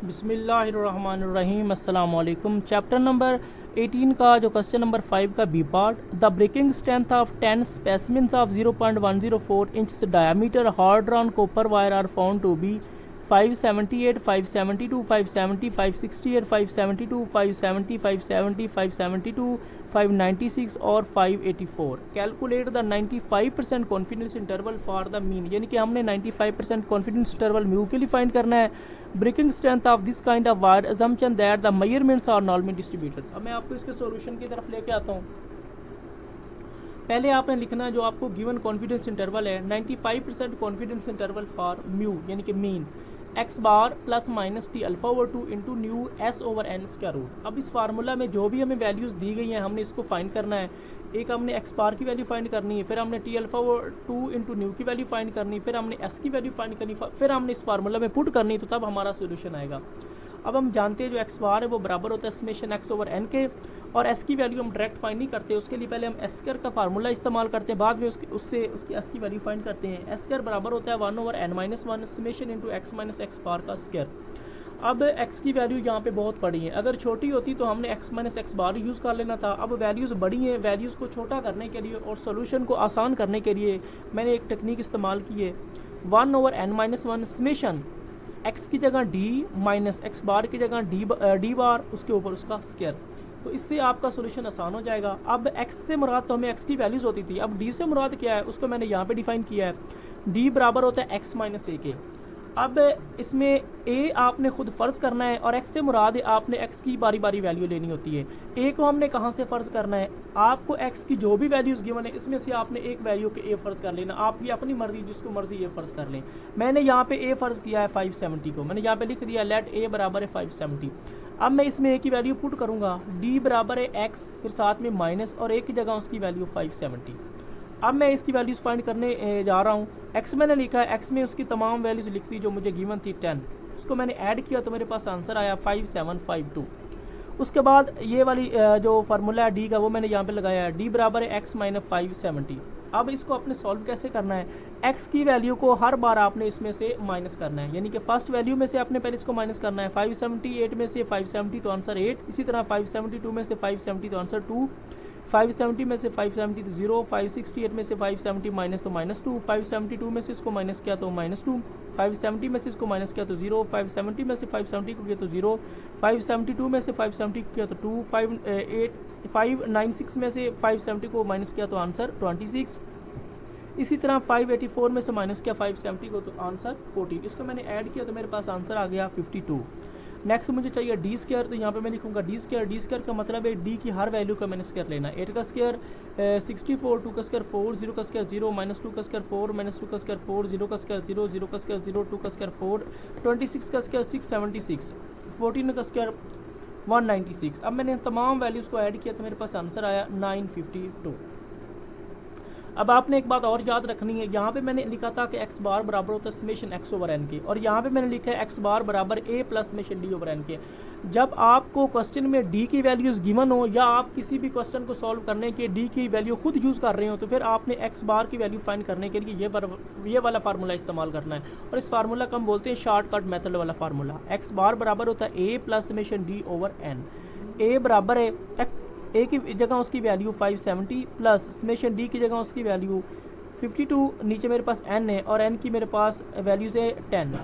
बिस्मिल्लाहिर्रहमानिर्रहीम अस्सलाम वालेकुम। चैप्टर नंबर 18 का जो क्वेश्चन नंबर 5 का B part, the breaking strength of 10 specimens of 0.104 inch diameter hard drawn copper wire are found to be 578, 572, 570, 568, 572, 570, 570, 572, 596 और 584। Calculate the 95% confidence interval for the mean, यानी कि हमने 95% कॉन्फिडेंस इंटरवल म्यू के लिए find करना है। Breaking strength of this kind of wire assumption that the measurements are normally distributed. अब मैं आपको इसके सॉल्यूशन की तरफ लेके आता हूँ। पहले आपने लिखना जो आपको गिवन कॉन्फिडेंस इंटरवल है 95% कॉन्फिडेंस इंटरवल फॉर म्यू यानी कि mean x bar plus minus t alpha over 2 into new s over n square root. अब इस फार्मूला में जो भी हमें वैल्यूज़ दी गई हैं हमने इसको फाइंड करना है। एक हमने एक्स बार की वैल्यू फाइंड करनी है, फिर हमने T alpha over 2 into new की वैल्यू फाइंड करनी, फिर हमने एस की वैल्यू फाइंड करनी, फिर हमने इस फार्मूला में पुट करनी, तो तब हमारा सोल्यूशन आएगा। अब हम जानते हैं जो एक्स बार है वो बराबर होता है समेशन एक्स ओवर एन के, और एस की वैल्यू हम डायरेक्ट फाइंड नहीं करते, उसके लिए पहले हम एस स्क्वायर का फार्मूला इस्तेमाल करते हैं, बाद में उससे एस की वैल्यू फाइंड करते हैं। एस स्क्वायर बराबर होता है 1 over n minus 1 summation into x minus x bar का स्क्वायर। अब एक्स की वैल्यू यहाँ पे बहुत बड़ी है, अगर छोटी होती तो हमने एक्स माइनस एक्स बार यूज़ कर लेना था। अब वैल्यूज़ बड़ी हैं, वैल्यूज़ को छोटा करने के लिए और सोल्यूशन को आसान करने के लिए मैंने एक टेक्निक इस्तेमाल की है। 1 over n minus 1 summation x की जगह डी माइनस एक्स बार की जगह डी बार उसके ऊपर उसका स्क्वायर, तो इससे आपका सोल्यूशन आसान हो जाएगा। अब एक्स से मुराद तो हमें एक्स की वैल्यूज़ होती थी, अब डी से मुराद क्या है उसको मैंने यहाँ पे डिफाइन किया है। डी बराबर होता है एक्स माइनस ए के। अब इसमें ए आपने खुद फ़र्ज़ करना है और एक्स से मुराद आपने एक्स की बारी बारी वैल्यू लेनी होती है। ए को हमने कहाँ से फ़र्ज़ करना है, आपको एक्स की जो भी वैल्यूज़ गिवन है इसमें से आपने एक वैल्यू के ए फ़र्ज़ कर लेना, आपकी अपनी मर्ज़ी जिसको मर्ज़ी ए फ़र्ज़ कर लें। मैंने यहाँ पे ए फ़र्ज़ किया है 570 को, मैंने यहाँ पे लिख दिया लेट ए बराबर है 570। अब मैं इसमें ए की वैल्यू पुट करूँगा, डी बराबर है एक्स फिर साथ में माइनस और ए की जगह उसकी वैल्यू 570। अब मैं इसकी वैल्यूज़ फाइंड करने जा रहा हूँ। एक्स मैंने लिखा है, एक्स में उसकी तमाम वैल्यूज़ लिख दी जो मुझे गिवन थी 10, उसको मैंने ऐड किया तो मेरे पास आंसर आया 5752। उसके बाद ये वाली जो फार्मूला है डी का वो मैंने यहाँ पे लगाया है, डी बराबर है एक्स माइनस 570। अब इसको आपने सॉल्व कैसे करना है, एक्स की वैल्यू को हर बार आपने इसमें से माइनस करना है, यानी कि फर्स्ट वैल्यू में से आपने पहले इसको माइनस करना है। 578 में से 570 तो आंसर 8, इसी तरह 572 में से 570 तो आंसर 2, 570 में से 570 तो 0, 568 में से 570 माइनस तो -2, 572 में से इसको माइनस किया तो -2, 570 में से इसको माइनस किया तो 0, 570 में से 570 को किया तो 0, 572 में से 570 को किया तो 2, 596 में से 570 को माइनस किया तो आंसर 26, इसी तरह 584 में से माइनस किया 570 को तो आंसर 14। इसको मैंने ऐड किया तो मेरे पास आंसर आ गया 52। नेक्स्ट मुझे चाहिए डी स्क्वायर, तो यहाँ पे मैं लिखूँगा डी स्क्वायर। डी स्क्वायर का मतलब है डी की हर वैल्यू का मैंने स्क्वायर लेना। 8 का स्क्वायर 64, 2 का स्क्वायर 4, 0 का स्क्वायर 0, -2 का स्क्वायर 4, -2 का स्क्वायर 4, 0 का स्क्वायर 0, 0 का स्क्वायर 0, 2 का स्क्वायर 4, 26 का स्क्वायर 676, 14 का स्क्वायर 196। अब मैंने तमाम वैल्यूज़ को ऐड किया तो मेरे पास आंसर आया 952। अब आपने एक बात और याद रखनी है, यहाँ पे मैंने लिखा था कि एक्स बार बराबर होता है समेशन एक्स ओवर एन के, और यहाँ पे मैंने लिखा है एक्स बार बराबर a plus summation d over n के। जब आपको क्वेश्चन में डी की वैल्यूज़ गिवन हो या आप किसी भी क्वेश्चन को सॉल्व करने के डी की वैल्यू खुद यूज़ कर रहे हो तो फिर आपने एक्स बार की वैल्यू फाइंड करने के लिए ये वाला फार्मूला इस्तेमाल करना है, और इस फार्मूला को हम बोलते हैं शॉर्टकट मेथड वाला फार्मूला। एक्स बार बराबर होता है a plus summation d over n. A बराबर है ए की जगह उसकी वैल्यू 570 प्लस समेशन डी की जगह उसकी वैल्यू 52, नीचे मेरे पास n है और n की मेरे पास वैल्यूज़ है 10।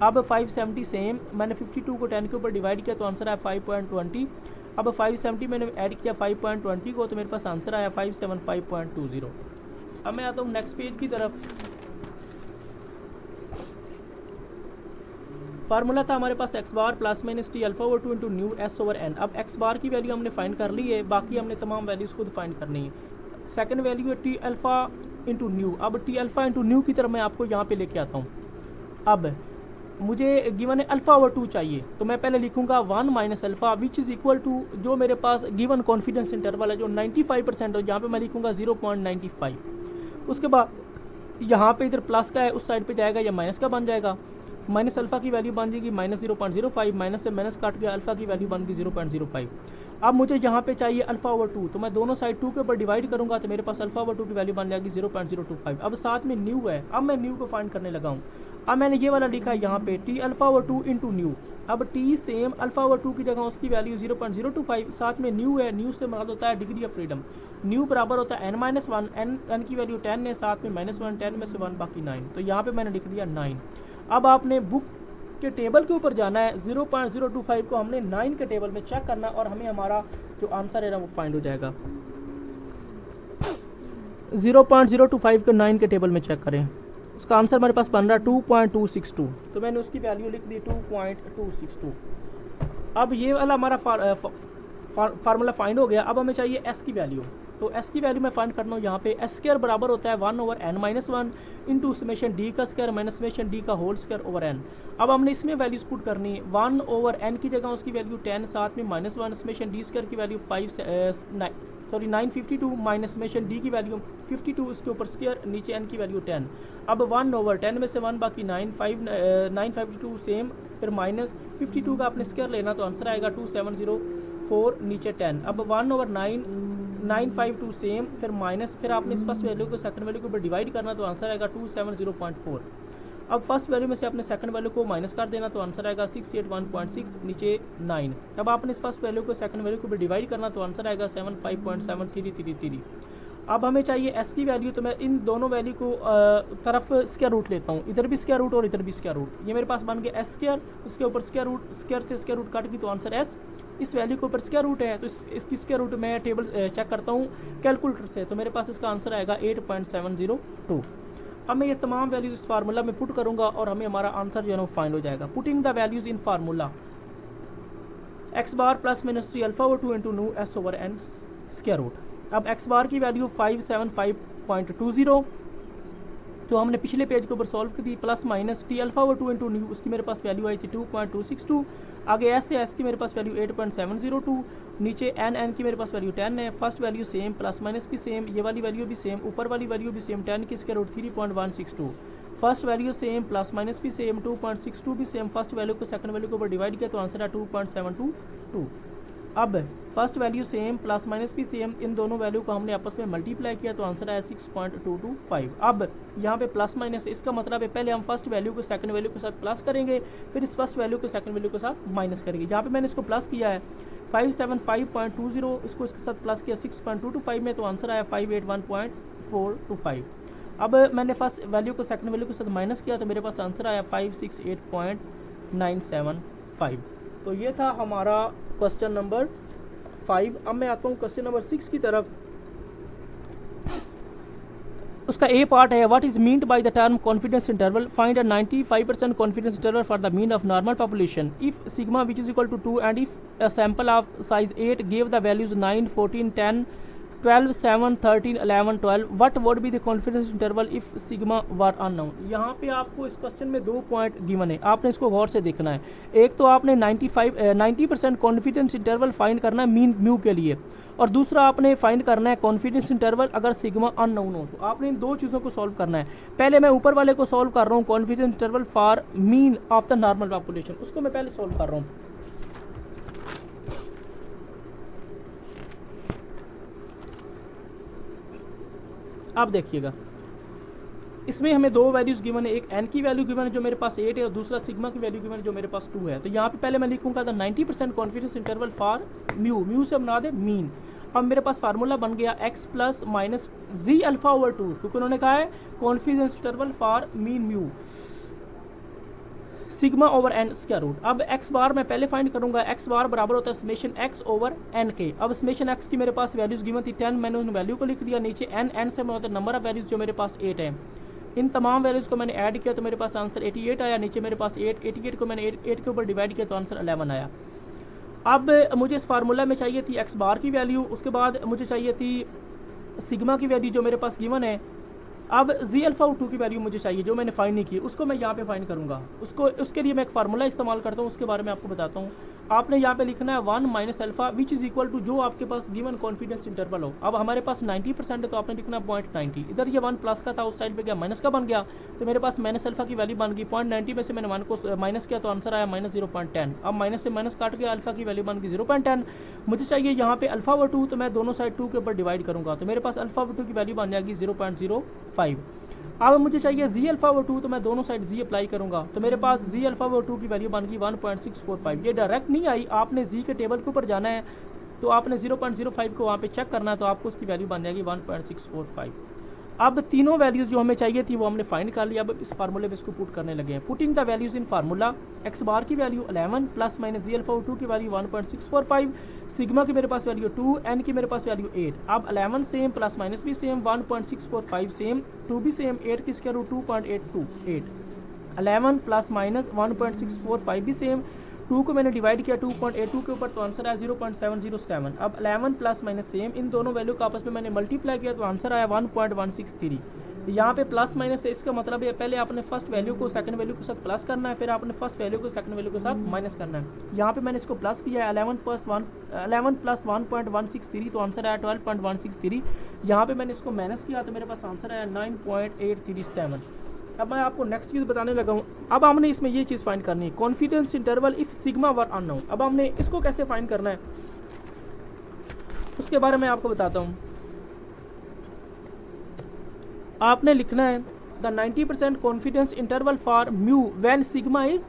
अब 570 सेम, मैंने 52 को 10 के ऊपर डिवाइड किया तो आंसर आया 5.20। अब 570 मैंने ऐड किया 5.20 को तो मेरे पास आंसर आया 575.20। अब मैं आता हूँ नेक्स्ट पेज की तरफ। फार्मूला था हमारे पास x bar plus minus t alpha over 2 into new s over n. अब एक्स बार की वैल्यू हमने फाइंड कर ली है, बाकी हमने तमाम वैल्यूज़ खुद फाइंड करनी है। सेकंड वैल्यू है टी अल्फा इंटू न्यू। अब टी अल्फा इंटू न्यू की तरफ मैं आपको यहाँ पे लेके आता हूँ। अब मुझे गिवन है अल्फा ओवर 2 चाहिए, तो मैं पहले लिखूँगा 1 minus alpha which is equal to जो मेरे पास गिवन कॉन्फिडेंस इंटरवल है जो 95% है, यहाँ पर मैं लिखूँगा 0.95। उसके बाद यहाँ पे इधर प्लस का है उस साइड पे जाएगा या माइनस का बन जाएगा, माइनस अल्फा की वैल्यू बन जाएगी -0.05, माइनस से माइनस काट गया अल्फा की वैल्यू बन गई 0.05। अब मुझे यहाँ पे चाहिए अल्फा ओवर 2, तो मैं दोनों साइड 2 के ऊपर डिवाइड करूँगा तो मेरे पास अल्फा ओवर 2 की वैल्यू बन जाएगी 0.025। अब साथ में न्यू है, अब मैं न्यू को फाइंड करने लगा हूँ। अब मैंने ये वाला लिखा है यहाँ पे T alpha over 2 into new. अब टी सेम अल्फा ओवर 2 की जगह उसकी वैल्यू 0.025, साथ में न्यू है, न्यू से मर्द होता है डिग्री ऑफ फ्रीडम। न्यू बराबर होता है n-1, n की वैल्यू 10 है, साथ में -1, 10 में से 1 बाकी 9। तो यहाँ पे मैंने लिख दिया 9। अब आपने बुक के टेबल के ऊपर जाना है, 0.025 को हमने 9 के टेबल में चेक करना और हमें हमारा जो आंसर है ना वो फाइंड हो जाएगा। 0.025 को 9 के टेबल में चेक करें, उसका आंसर हमारे पास बन रहा है 2.262। तो मैंने उसकी वैल्यू लिख दी 2.262। अब ये वाला हमारा फार्मूला फाइंड हो गया। अब हमें चाहिए एस की वैल्यू। तो एस की वैल्यू मैं फाइंड करना हूँ यहाँ पे। एस स्क्वायर बराबर होता है 1/n-1 इंटू समेशन डी का स्क्वायर माइनस समेशन डी का होल स्क्वायर ओवर एन। अब हमने इसमें वैल्यूज पुट करनी है। 1/n की जगह उसकी वैल्यू 10, साथ में -1 समेशन डी स्क्वायर की वैल्यू 952 माइनस समेशन डी की वैल्यू 52, उसके ऊपर स्क्वायर, नीचे n की वैल्यू 10। अब 1/10 में से 1 बाकी 952 सेम, फिर -52 का आपने स्क्वायर लेना तो आंसर आएगा 2704, नीचे 10। अब 1/9 952 सेम, फिर माइनस, फिर आपने इस फर्स्ट वैल्यू को सेकंड वैल्यू के ऊपर डिवाइड करना तो आंसर आएगा 270.4। अब फर्स्ट वैल्यू में से आपने सेकंड वैल्यू को माइनस कर देना तो आंसर आएगा 681.6, नीचे 9। अब आपने इस फर्स्ट वैल्यू को सेकंड वैल्यू के ऊपर डिवाइड करना तो आंसर आएगा 75.7333। अब हमें चाहिए एस की वैल्यू। तो मैं इन दोनों वैल्यू को तरफ स्क्वायर रूट लेता हूँ, इधर भी स्क्वायर रूट और इधर भी स्क्वायर रूट। ये मेरे पास बन गया एस स्क्वायर, उसके ऊपर स्क्वायर रूट, स्क्वायर से स्क्वायर रूट काट की तो आंसर एस। इस वैल्यू के ऊपर स्क्वायर रूट है तो इसकी स्क्वायर रूट मैं टेबल चेक करता हूँ कैलकुलेटर से, तो मेरे पास इसका आंसर आएगा 8.702। अब मैं ये तमाम वैल्यूज इस फार्मूला में पुट करूँगा और हमें हमारा आंसर जो है ना फाइंड हो जाएगा। Putting the values in formula x bar plus minus 3 alpha over 2 into new s over n square root. अब एक्स बार की वैल्यू 575.20 तो हमने पिछले पेज के ऊपर सॉल्व की थी, plus minus t alpha over 2 into new, उसकी मेरे पास वैल्यू आई थी 2.262। आगे एस से एस की मेरे पास वैल्यू 8.702, नीचे एन की मेरे पास वैल्यू 10 है। First value same, plus minus भी सेम, ये वाली वैल्यू भी सेम, ऊपर वाली वैल्यू भी सेम, 10 की square root 3.162। First value same, plus minus भी सेम, 2.62 भी सेम। फर्स्ट वैल्यू को सेकंड वैल्यू के ऊपर डिवाइड किया तो आंसर है 2.722। अब first value same, plus minus भी सेम, इन दोनों वैल्यू को हमने आपस में मल्टीप्लाई किया तो आंसर आया 6.225। अब यहाँ पे प्लस माइनस, इसका मतलब है पहले हम फर्स्ट वैल्यू को सेकंड वैल्यू के साथ प्लस करेंगे, फिर इस फर्स्ट वैल्यू को सेकंड वैल्यू के साथ माइनस करेंगे। यहाँ पे मैंने इसको प्लस किया है 575.20, इसको इसके साथ प्लस किया 6.225 में तो आंसर आया 581.425। अब मैंने फर्स्ट वैल्यू को सेकंड वैल्यू के साथ माइनस किया तो मेरे पास आंसर आया 568.975। तो ये था हमारा क्वेश्चन नंबर 5। अब मैं आता हूँ क्वेश्चन नंबर 6 की तरफ। उसका ए पार्ट है, what is meant by the term confidence interval, find a 95% confidence interval for the mean of normal population if sigma which is equal to 2 and if a sample of size 8 give the values 9, 14, 10, 12, 7, 13, 11, 12, what would be the confidence interval if sigma were unknown. यहाँ पे आपको इस question में 2 point given है, आपने इसको गौर से देखना है। एक तो आपने 90% कॉन्फिडेंस इंटरवल फाइंड करना है मीन म्यू के लिए, और दूसरा आपने फाइंड करना है कॉन्फिडेंस इंटरवल अगर सिग्मा अननोन हो। तो आपने इन दो चीज़ों को सॉल्व करना है। पहले मैं ऊपर वाले को सॉल्व कर रहा हूँ, confidence interval for mean of the normal population, उसको मैं पहले सॉल्व कर रहा हूँ। अब देखिएगा, इसमें हमें 2 वैल्यूज गिवन है, एक एन की वैल्यू गिवन है जो मेरे पास 8 है और दूसरा सिग्मा की वैल्यू गिवन है जो मेरे पास 2 है। तो यहाँ पे पहले मैं लिखूंगा the 90% confidence interval for mu, mu से बना दे मीन। अब मेरे पास फार्मूला बन गया x प्लस माइनस जी अल्फा ओवर 2, क्योंकि उन्होंने कहा है confidence interval for mean mu sigma over n square root. अब एक्स बार मैं पहले फाइंड करूंगा, एक्स बार बराबर होता है समेशन एक्स ओवर एन के। अब समेशन एक्स की मेरे पास वैल्यूज गिवन थी 10, मैंने उन वैल्यू को लिख दिया, नीचे एन से होता है नंबर ऑफ वैल्यूज जो मेरे पास 8 है। इन तमाम वैल्यूज को मैंने ऐड किया तो मेरे पास आंसर 88 आया, नीचे मेरे पास 88 को मैंने 8 के ऊपर डिवाइड किया तो आंसर 11 आया। अब मुझे इस फार्मूला में चाहिए थी एक्स बार की वैल्यू, उसके बाद मुझे चाहिए थी सिग्मा की वैल्यू जो मेरे पास गिवन है। अब जी अल्फा 2 की वैल्यू मुझे चाहिए जो मैंने फाइंड नहीं की, उसको मैं यहाँ पे फाइंड करूँगा। उसके लिए मैं एक फार्मूला इस्तेमाल करता हूँ, उसके बारे में आपको बताता हूँ। आपने यहाँ पे लिखना है 1 minus alpha which is equal to जो आपके पास गिवन कॉन्फिडेंस इंटरवल हो। अब हमारे पास 90% है तो आपने लिखना 0.90, इधर ये 1 प्लस का था, उस साइड पे गया माइनस का बन गया, तो मेरे पास माइनस अल्फा की वैल्यू बन गई 0.90 में से मैंने 1 को माइनस किया तो आंसर आया -0.10। अब माइनस से माइनस काट के अल्फा की वैल्यू बन गई 0.10। मुझे चाहिए यहाँ पे अल्फा ओवर 2, तो मैं दोनों साइड 2 के ऊपर डिवाइड करूँगा तो मेरे पास अल्फा ओवर 2 की वैल्यू बन जाएगी 0.05। अब मुझे चाहिए जी अल्फा ओवर 2, तो मैं दोनों साइड जी अप्लाई करूंगा, तो मेरे पास जी अल्फा ओवर 2 की वैल्यू बन गई 1.645। ये डायरेक्ट नहीं आई, आपने जी के टेबल के ऊपर जाना है, तो आपने 0.05 को वहाँ पे चेक करना है, तो आपको उसकी वैल्यू बन जाएगी 1.645। अब तीनों वैल्यूज़ जो हमें चाहिए थी वो हमने फाइंड कर लिया। अब इस फार्मूले में इसको पुट करने लगे हैं। Putting the values in formula, x bar की वैल्यू 11 प्लस माइनस जी अल्फा 2 की वैल्यू 1.645, सिग्मा की मेरे पास वैल्यू 2, एन की मेरे पास वैल्यू 8। अब 11 सेम, प्लस माइनस भी सेम, 1.645 सेम, 2 भी सेम, 8 की स्क्वायर रूट 2.828, 11 प्लस माइनस 1.645 भी सेम, 2 को मैंने डिवाइड किया 2.82 के ऊपर, तो आंसर आया 0.707। अब 11 प्लस माइनस सेम, इन दोनों वैल्यू का आपस में मैंने मल्टीप्लाई किया, तो आंसर आया 1.163। यहाँ पे प्लस माइनस है, इसका मतलब है पहले आपने फर्स्ट वैल्यू को सेकंड वैल्यू के साथ प्लस करना है, फिर आपने फर्स्ट वैल्यू को सेकंड वैल्यू के साथ माइनस करना है। यहाँ पे मैंने इसको प्लस किया है 11 प्लस 1.163, तो आंसर आया 12.163। यहाँ पे मैंने इसको माइनस किया, तो मेरे पास आंसर आया 9.837। अब मैं आपको नेक्स्ट चीज़ बताने लगा हूँ। अब हमने इसमें ये चीज़ फाइंड करनी है, confidence interval if sigma were unknown. अब हमने इसको कैसे फाइंड करना है उसके बारे में आपको बताता हूँ। आपने लिखना है the 90% confidence interval for mu when sigma is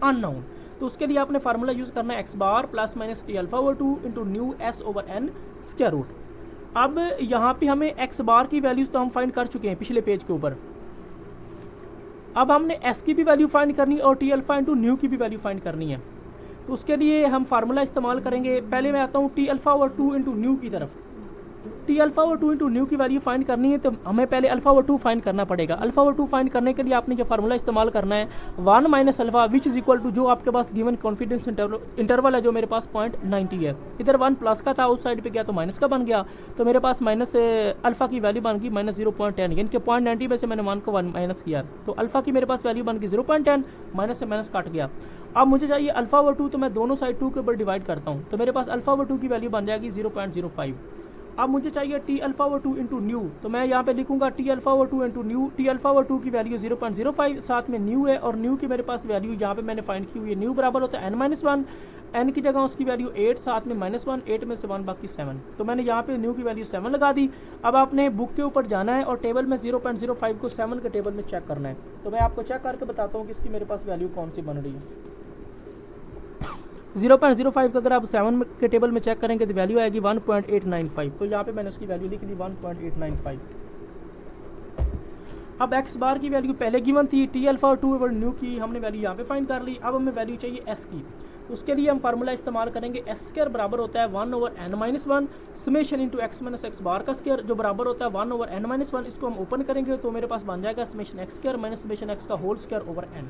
unknown. तो उसके लिए आपने फार्मूला यूज़ करना है x bar plus minus t alpha over 2 into new s over n square root. अब यहाँ पे हमें एक्स बार की वैल्यूज़ तो हम फाइंड कर चुके हैं पिछले पेज के ऊपर। अब हमने एस की भी वैल्यू फाइंड करनी है और टी अल्फा इंटू न्यू की भी वैल्यू फाइंड करनी है। तो उसके लिए हम फार्मूला इस्तेमाल करेंगे। पहले मैं आता हूँ T alpha over 2 into new की तरफ। T alpha over 2 into new की वैल्यू फाइंड करनी है, तो हमें पहले अल्फा ओवर 2 फाइंड करना पड़ेगा। अल्फा ओवर 2 फाइंड करने के लिए आपने ये फार्मूला इस्तेमाल करना है 1 minus alpha which is equal to जो आपके पास गिवन कॉन्फिडेंस इंटरवल है, जो मेरे पास 0.90 है। इधर 1 प्लस का था, उस साइड पे गया तो माइनस का बन गया, तो मेरे पास माइनस अल्फा की वैल्यू बन गई माइनस 0.10, यानी कि 0.90 में से मैंने 1 को 1 माइनस किया, तो अल्फा की मेरे पास वैल्यू बन गई 0.10, माइनस से माइनस काट गया। अब मुझे चाहिए अल्फा ओवर 2, तो मैं दोनों साइड 2 के ऊपर डिवाइड करता हूँ, तो मेरे पास अल्फा ओवर 2 की वैल्यू बन जाएगी 0.05। अब मुझे चाहिए T alpha over 2 into new, तो मैं यहाँ पे लिखूंगा T alpha over 2 into new. T alpha over 2 की वैल्यू 0.05, साथ में न्यू है, और न्यू की मेरे पास वैल्यू यहाँ पे मैंने फाइंड की हुई है। न्यू बराबर होता है n-1, n की जगह उसकी वैल्यू 8, साथ में -1, 8 में से 1 बाकी 7, तो मैंने यहाँ पे न्यू की वैल्यू 7 लगा दी। अब आपने बुक के ऊपर जाना है और टेबल में 0.05 को 7 के टेबल में चेक करना है। तो मैं आपको चेक करके बताता हूँ कि इसकी मेरे पास वैल्यू कौन सी बन रही है। 0.05 का अगर आप 7 के टेबल में चेक करेंगे तो वैल्यू आएगी 1.895, तो यहाँ पे मैंने उसकी वैल्यू लिख दी 1.895। अब एक्स बार की वैल्यू पहले गिवन थी, टी अल्फा और 2 ओवर न्यू की हमने वैल्यू यहाँ पे फाइंड कर ली। अब हमें वैल्यू चाहिए एस की, उसके लिए हम फार्मूला इस्तेमाल करेंगे एस स्क्वायर बराबर होता है 1 over n-1 summation into x minus x bar का स्क्वायर, जो बराबर होता है 1 ओवर n-1। इसको हम ओपन करेंगे तो मेरे पास बन जाएगा summation x square minus summation x का होल स्क्वायर ओवर n।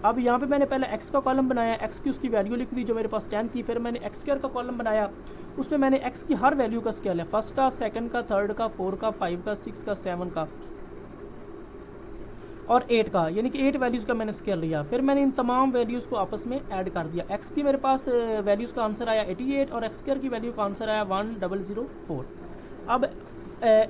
अब यहाँ पे मैंने पहले x का कॉलम बनाया, x की उसकी वैल्यू लिख दी जो मेरे पास 10 थी, फिर मैंने एक्स स्क्वायर का कॉलम बनाया, उसमें मैंने x की हर वैल्यू का स्केल है, फर्स्ट का, सेकंड का, थर्ड का, 4 का, 5 का, 6 का, 7 का और 8 का, यानी कि 8 वैल्यूज़ का मैंने स्केल लिया। फिर मैंने इन तमाम वैल्यूज़ को आपस में ऐड कर दिया। x की मेरे पास वैल्यूज़ का आंसर आया 88 और एक्स स्क्वायर की वैल्यू का आंसर आया 1004। अब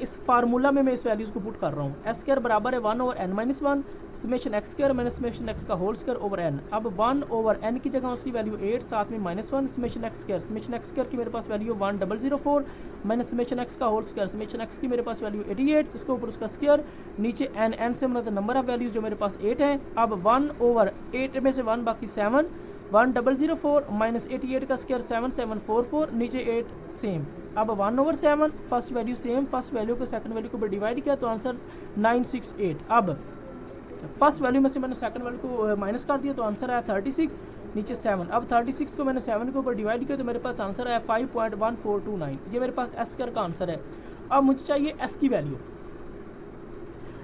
इस फार्मूला में मैं इस वैल्यूज़ को पुट कर रहा हूँ। एस स्क्वायर बराबर है 1 over n-1 summation x square minus summation x का होल स्क्वायर ओवर n। अब 1 ओवर n की जगह उसकी वैल्यू 8, साथ में -1 समेशन एक्स स्क्वायर की मेरे पास वैल्यू 1004 माइनस समेशन एक्स का होल स्क्वायर, समेशन एक्स की मेरे पास वैल्यू 88, इसके ऊपर उसका स्क्वायर, नीचे n से मतलब नंबर ऑफ वैल्यूज़ जो मेरे पास 8 हैं। अब 1 ओवर 8 में से 1 बाकी 7, 1004 माइनस 88 का स्क्वायर 7744, नीचे 8 सेम। अब 1 over 7 first value same, first value को सेकंड वैल्यू के ऊपर डिवाइड किया तो आंसर 968। अब फर्स्ट वैल्यू में से मैंने सेकंड वैल्यू को माइनस कर दिया तो आंसर आया 36, नीचे 7। अब 36 को मैंने 7 के ऊपर डिवाइड किया तो मेरे पास आंसर आया 5.1429। ये मेरे पास एस स्क्वायर का आंसर है। अब मुझे चाहिए एस की वैल्यू।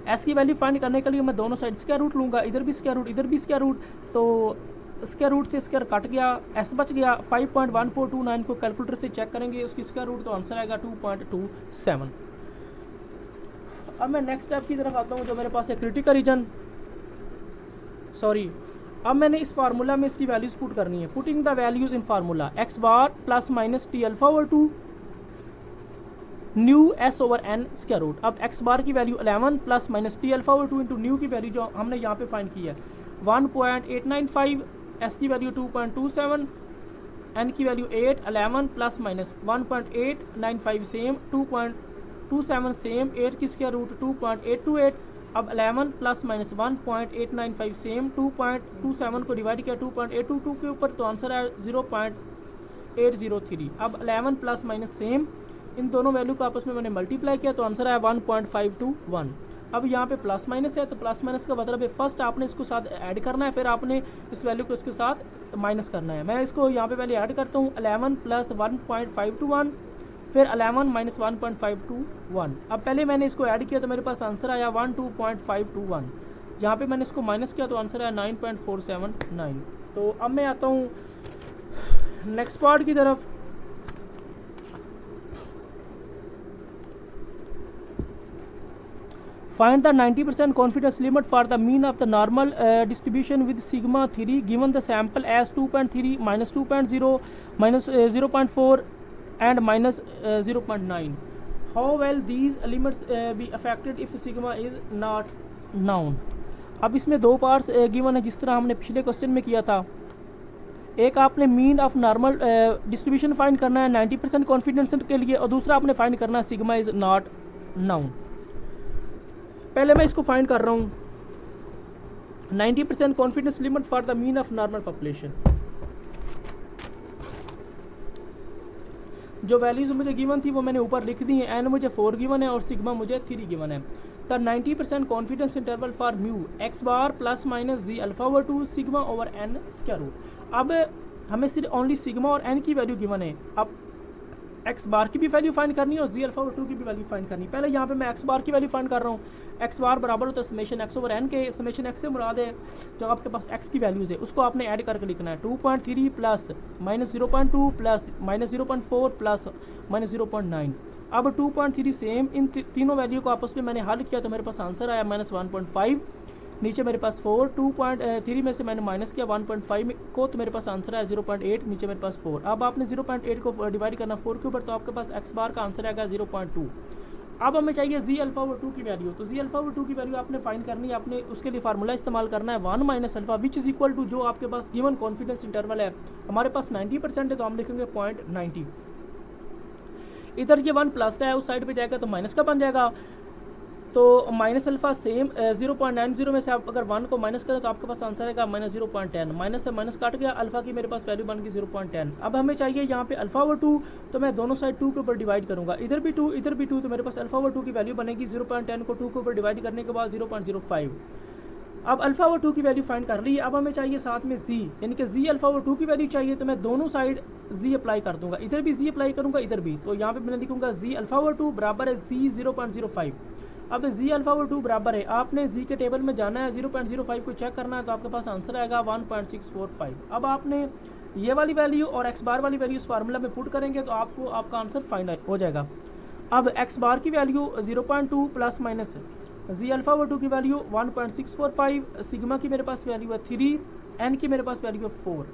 एस की वैल्यू फाइंड करने के लिए मैं दोनों साइड स्क्वायर रूट लूँगा, इधर भी स्क्वायर रूट, इधर भी स्क्वायर रूट, तो स्क्वायर रूट से स्क्वायर कट गया, एस बच गया। 5.1429 को कैलकुलेटर से चेक करेंगे उसकी स्क्वायर रूट, तो आंसर आएगा 2.27। अब मैं नेक्स्ट स्टेप की तरफ आता हूँ जो मेरे पास है क्रिटिकल रीजन। अब मैंने इस फार्मूला में इसकी वैल्यूज पुट करनी है। Putting the values in formula x bar plus minus t alpha over 2 new s over n square root. अब एक्स बार की value 11 plus minus t alpha over 2 into new की value जो हमने यहाँ पे find की है 1.895, एस की वैल्यू 2.27, एन की value 8, 11 plus minus 1.895 same, 2.27 same, 8 की स्क्वायर रूट 2.828, अब 11 प्लस माइनस 1.895 सेम, 2.27 को डिवाइड किया 2.822 के ऊपर, तो आंसर है 0.803। अब 11 प्लस माइनस सेम, इन दोनों वैल्यू को आपस में मैंने मल्टीप्लाई किया तो आंसर है 1.521। अब यहाँ पे प्लस माइनस है, तो प्लस माइनस का मतलब है फर्स्ट आपने इसको साथ ऐड करना है, फिर आपने इस वैल्यू को इसके साथ माइनस करना है। मैं इसको यहाँ पे पहले ऐड करता हूँ, 11 प्लस 1.521, फिर 11 माइनस 1.521। अब पहले मैंने इसको ऐड किया तो मेरे पास आंसर आया 12.521। यहाँ पे मैंने इसको माइनस किया तो आंसर आया 9.479। तो अब मैं आता हूँ नेक्स्ट पार्ट की तरफ। Find the 90% confidence limit for the mean of the normal distribution with sigma 3 given the sample as 2.3, minus 2.0, minus 0.4 and minus 0.9. How will these limits be affected if sigma is not known? अब इसमें दो parts given है जिस तरह हमने पिछले question में किया था। एक आपने mean of normal distribution find करना है 90% कॉन्फिडेंस के लिए, और दूसरा आपने फाइंड करना है सिग्मा इज नॉट नाउन। पहले मैं इसको फाइंड कर रहा हूँ 90% confidence limit for the mean of normal population. जो वैल्यूज मुझे गिवन थी वो मैंने ऊपर लिख दी है। एन मुझे 4 गिवन है और सिग्मा मुझे 3 गिवन है। The 90% confidence interval for mu x bar plus minus ji alpha over 2 sigma over n square root. अब हमें सिर्फ ओनली सिग्मा और एन की वैल्यू गिवन है। अब एक्स बार की भी वैल्यू फाइंड करनी है और जी अल्फा ओवर 2 की भी वैल्यू फाइंड करनी है। पहले यहाँ पे मैं एक्स बार की वैल्यू फाइंड कर रहा हूँ। एक्स बार बराबर होता है समेशन एक्स ओवर एन के। समेशन एक्स से मुराद है जो आपके पास एक्स की वैल्यूज है उसको आपने ऐड करके लिखना है। 2.3 plus minus 0.2 plus minus 0.4 plus minus 0.9। अब 2.3 सेम, इन तीनों वैल्यू को आपस में मैंने हल किया तो मेरे पास आंसर आया माइनस 1.5। नीचे मेरे पास 4, 2.3 में से मैंने माइनस किया 1.5 को तो मेरे पास आंसर आया 0.8। नीचे मेरे पास 4। अब आपने 0.8 को डिवाइड करना 4 के ऊपर तो आपके पास एक्स बार का आंसर आएगा 0.2। अब हमें चाहिए जी अल्फा ओवर 2 की वैल्यू। तो जी अल्फा ओवर 2 की वैल्यू आपने फाइंड करनी है। आपने उसके लिए फार्मूला इस्तेमाल करना है 1 minus alpha which is equal to जो आपके पास गिवन कॉन्फिडेंस इंटरवल है। हमारे पास 90% है तो हम लिखेंगे 0.90। इधर ये 1 प्लस का है, उस साइड पे जाएगा तो माइनस का बन जाएगा। तो माइनस अल्फा सेम 0.90 में से आप अगर 1 को माइनस करें तो आपके पास आंसर आएगा माइनस 0.10। माइनस से माइनस काट गया, अल्फा की मेरे पास वैल्यू बन गई 0.10। अब हमें चाहिए यहाँ पे अल्फा ओवर 2, तो मैं दोनों साइड 2 के ऊपर डिवाइड करूँगा। इधर भी 2 इधर भी 2, तो मेरे पास अल्फा ओवर 2 की वैल्यू बनेगी 0.10 को 2 के ऊपर डिवाइड करने के बाद 0.05। अब अल्फा ओवर 2 की वैल्यू फाइंड कर ली। अब हमें चाहिए साथ में जी, यानी कि जी अल्फा ओवर 2 की वैल्यू चाहिए तो मैं दोनों साइड जी अप्लाई कर दूंगा। इधर भी जी अप्लाई करूंगा, इधर भी। तो यहाँ पे मैं लिखूंगा जी अल्फा ओवर 2 बराबर है जी 0.05। अब जी अल्फा ओवर 2 बराबर है, आपने जी के टेबल में जाना है 0.05 को चेक करना है तो आपके पास आंसर आएगा 1.645। अब आपने ये वाली वैल्यू और एक्स बार वाली वैल्यू इस फार्मूला में पुट करेंगे तो आपको आपका आंसर फाइंड हो जाएगा। अब एक्स बार की वैल्यू 0.2 प्लस माइनस जी अल्फा ओवर 2 की वैल्यू 1.645, सिग्मा की मेरे पास वैल्यू है 3, एन की मेरे पास वैल्यू है 4।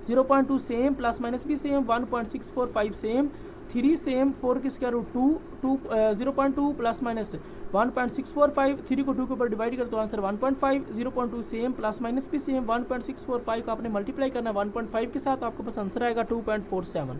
0.2 सेम, प्लस माइनस भी सेम, 1.645 सेम, 3 सेम, 4 की स्क्वायर रूट 2, 0.2 प्लस माइनस 1.645, 3 को 2 के ऊपर डिवाइड कर तो आंसर 1.5। 0.2 सेम, प्लस माइनस भी सेम, 1.645 का आपने मल्टीप्लाई करना 1.5 के साथ, आपके पास आंसर आएगा 2.47।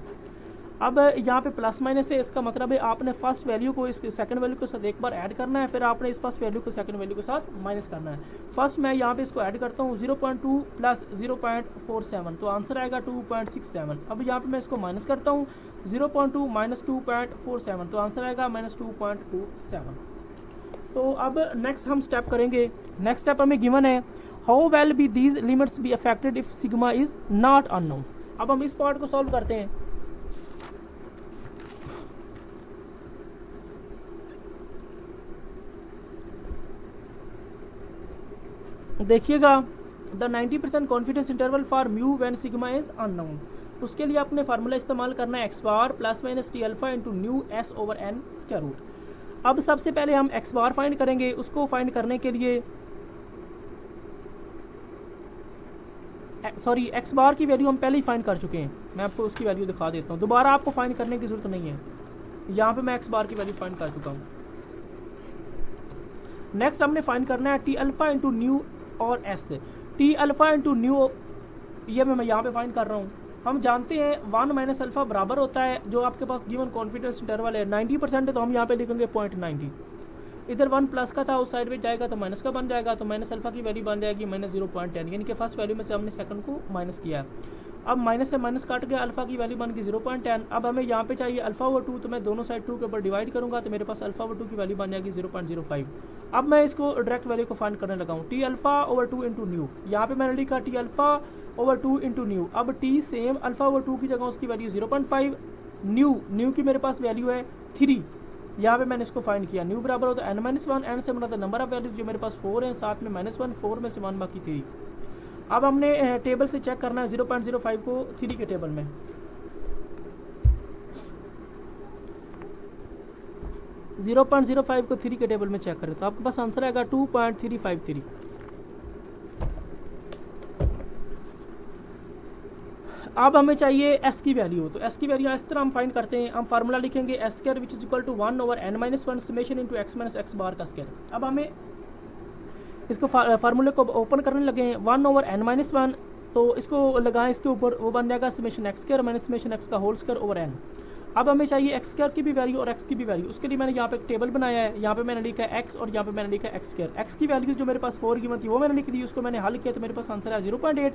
अब यहाँ पे प्लस माइनस है, इसका मतलब है आपने फर्स्ट वैल्यू को इसके सेकंड वैल्यू के साथ एक बार ऐड करना है, फिर आपने इस फर्स्ट वैल्यू को सेकंड वैल्यू के साथ माइनस करना है। फर्स्ट मैं यहाँ पे इसको ऐड करता हूँ 0.2 प्लस 0.47, तो आंसर आएगा 2.67। अब यहाँ पे मैं इसको माइनस करता हूँ 0.2 माइनस 2.47, तो आंसर आएगा माइनस 2.27। तो अब नेक्स्ट हम स्टेप करेंगे। नेक्स्ट स्टेप हमें गिवन है how well be these limits be affected if sigma is not unknown. अब हम इस पार्ट को सॉल्व करते हैं। देखिएगा the 90% confidence interval for mu when sigma is unknown. उसके लिए आपने फार्मूला इस्तेमाल करना है x bar plus minus t alpha into new s over n square root. अब सबसे पहले हम एक्स बार फाइंड करेंगे। उसको फाइंड करने के लिए सॉरी एक्स बार की वैल्यू हम पहले ही फाइंड कर चुके हैं। मैं आपको उसकी वैल्यू दिखा देता हूँ, दोबारा आपको फाइंड करने की जरूरत नहीं है। यहाँ पे मैं एक्स बार की वैल्यू फाइंड कर चुका हूँ। नेक्स्ट हमने फाइंड करना है टी अल्फा इंटू न्यू और S. T alpha into new ये मैं यहाँ पे फाइंड कर रहा हूँ। हम जानते हैं 1 माइनस अल्फा बराबर होता है जो आपके पास गिवन कॉन्फिडेंस इंटरवल है 90% है, तो हम यहाँ पे लिखेंगे 0.90। इधर 1 प्लस का था, उस साइड में जाएगा तो माइनस का बन जाएगा, तो माइनस अल्फा की वैल्यू बन जाएगी माइनस 0.10, यानी कि फर्स्ट वैल्यू में से हमने सेकंड को माइनस किया है। अब माइनस से माइनस काट गया, अल्फा की वैल्यू बन गई 0.10। अब हमें यहाँ पे चाहिए अल्फा ओवर 2, तो मैं दोनों साइड 2 के ऊपर डिवाइड करूँगा तो मेरे पास अल्फा ओवर 2 की वैल्यू बन जाएगी 0.05। अब मैं इसको डायरेक्ट वैल्यू को फाइंड करने लगा हूँ, T alpha over 2 into new. यहाँ पे मैंने लिखा T alpha over 2 into new. अब टी सेम अल्फा ओवर 2 की जगह उसकी वैल्यू 0.5, न्यू की मेरे पास वैल्यू है 3। यहाँ पे मैंने इसको फाइंड किया, न्यू बराबर होता है n-1, एन से बना था नंबर ऑफ वैल्यूज जो मेरे पास 4 है, साथ में -1, 4 में से 1 बाकी 3। अब हमने टेबल से चेक करना है 0.05 को 3 के टेबल में। 0.05 को 3 के टेबल में चेक करें तो आपके पास आंसर आएगा 2.353। अब हमें चाहिए एस की वैल्यू, तो एस की वैल्यू इस तरह हम फाइंड करते हैं। हम फार्मूला लिखेंगे s square which is equal to 1 over n-1 summation into x minus x bar का स्क्वायर। अब हमें इसको फार्मूले को ओपन करने लगे हैं, 1 ओवर n-1, तो इसको लगाएं इसके ऊपर, वो बन जाएगा summation x square minus summation x का होल स्क्वायर ओवर n। अब हमें चाहिए एक्स स्क्वायर की भी वैल्यू और एक्स की भी वैल्यू, उसके लिए मैंने यहाँ पे एक टेबल बनाया है, यहाँ पे मैंने लिखा है एक्स और यहाँ पे मैंने लिखा है एक्स स्क्वायर। एक्स की वैल्यू जो मेरे पास 4 गिवन थी वो मैंने लिख दी, उसको मैंने हल किया तो मेरे पास आंसर है 0.8।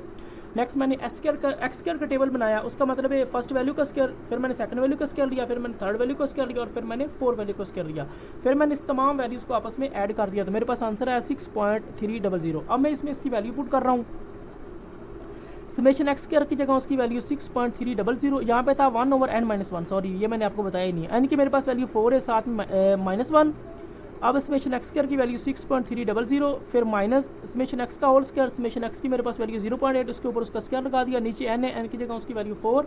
नेक्स्ट मैंने एक्स स्क्वायर का टेबल बनाया, उसका मतलब है फर्स्ट वैल्यू का स्क्वायर, फिर मैंने सेकंड वैल्यू का स्क्वायर लिया, फिर मैंने थर्ड वैल्यू का स्क्वायर लिया और फिर मैंने 4 वैल्यू का स्क्वायर लिया, फिर मैंने इस तमाम वैल्यूज़ को आपस में ऐड कर दिया तो मेरे पास आंसर है 6.300। अब मैं इसमें इसकी वैल्यू पुट कर रहा हूँ, समेशन एक्स स्क्वायर की जगह उसकी वैल्यू 6.300। यहाँ पे था 1 ओवर n-1, सॉरी ये मैंने आपको बताया ही नहीं है, n की मेरे पास वैल्यू 4 है, साथ में -1। अब समेशन एक्स स्क्वायर की वैल्यू 6.300, फिर माइनस समेशन एक्स का होल स्क्वायर, समेशन एक्स की मेरे पास वैल्यू 0.8, उसके ऊपर उसका स्क्वायर लगा दिया, नीचे n है, n की जगह उसकी वैल्यू 4।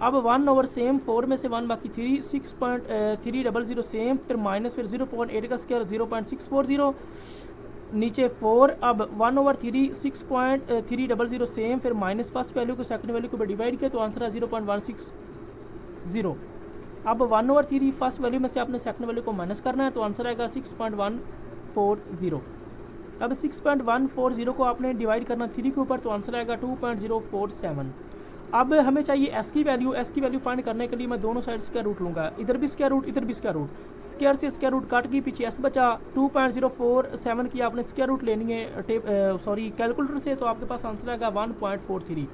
अब 1 ओवर सेम 4 में से 1 बाकी 3, 6.300 सेम, फिर माइनस, फिर 0.8 का स्क्वायर 0.640, नीचे 4। अब 1 ओवर 3, 6.300 सेम, फिर माइनस फर्स्ट वैल्यू को सेकंड वैल्यू को डिवाइड किया तो आंसर है 0.160। अब 1 ओवर 3 फर्स्ट वैल्यू में से आपने सेकंड वैल्यू को माइनस करना है तो आंसर आएगा 6.140। अब 6.140 को आपने डिवाइड करना 3 के ऊपर तो आंसर आएगा 2.047। अब हमें चाहिए एस की वैल्यू। एस की वैल्यू फाइंड करने के लिए मैं दोनों साइड स्क्वायर रूट लूँगा, इधर भी स्क्वायर रूट, इधर भी स्क्वायर रूट, स्क्वायर से स्क्वायर रूट काट के पीछे एस बचा। 2.047 की आपने स्क्वायर रूट लेनी है कैलकुलेटर से, तो आपके पास आंसर आएगा 1.43।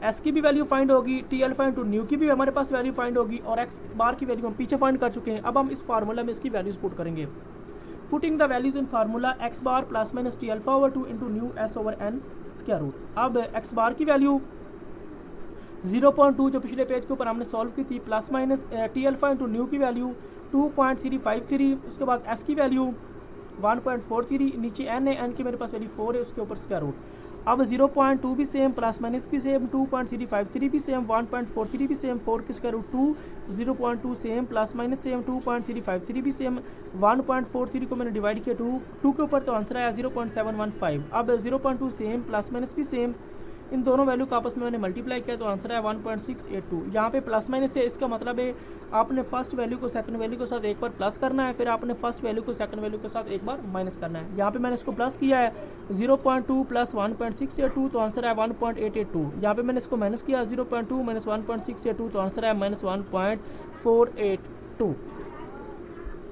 एस की भी वैल्यू फाइंड होगी, टी अल्फा इंटू न्यू की भी हमारे पास वैल्यू फाइंड होगी, और एक्स बार की वैल्यू हम पीछे फाइंड कर चुके हैं। अब हम इस फार्मूला में इसकी वैल्यूज पुट करेंगे। Putting the values in formula x bar plus minus t alpha over 2 into new s over n square root. अब एक्स बार की वैल्यू 0.2 जो पिछले पेज के ऊपर हमने सॉल्व की थी, plus minus t alpha into new की वैल्यू 2.353, उसके बाद एस की वैल्यू 1.43, नीचे एन है, एन की मेरे पास वैल्यू 4 है, उसके ऊपर स्क्वायर रूट। अब 0.2 भी सेम, प्लस माइनस भी सेम, 2.353 भी सेम, 1.43 भी सेम, 4 की square root 2, 0.2 same, plus minus same, 2.353 भी सेम, 1.43 को मैंने डिवाइड किया 2 के ऊपर तो आंसर आया 0.715। अब 0.2 सेम, प्लस माइनस भी सेम, इन दोनों वैल्यू का आपस में मैंने मल्टीप्लाई किया तो आंसर है 1.682। यहाँ पे प्लस माइनस है, इसका मतलब है आपने फर्स्ट वैल्यू को सेकंड वैल्यू के साथ एक बार प्लस करना है, फिर आपने फर्स्ट वैल्यू को सेकंड वैल्यू के साथ एक बार माइनस करना है। यहाँ पे मैंने इसको प्लस किया है 0.2 प्लस 1.682 तो आंसर है 1.882। यहाँ पे मैंने इसको माइनस किया 0.2 माइनस 1.682 तो आंसर है -1.482।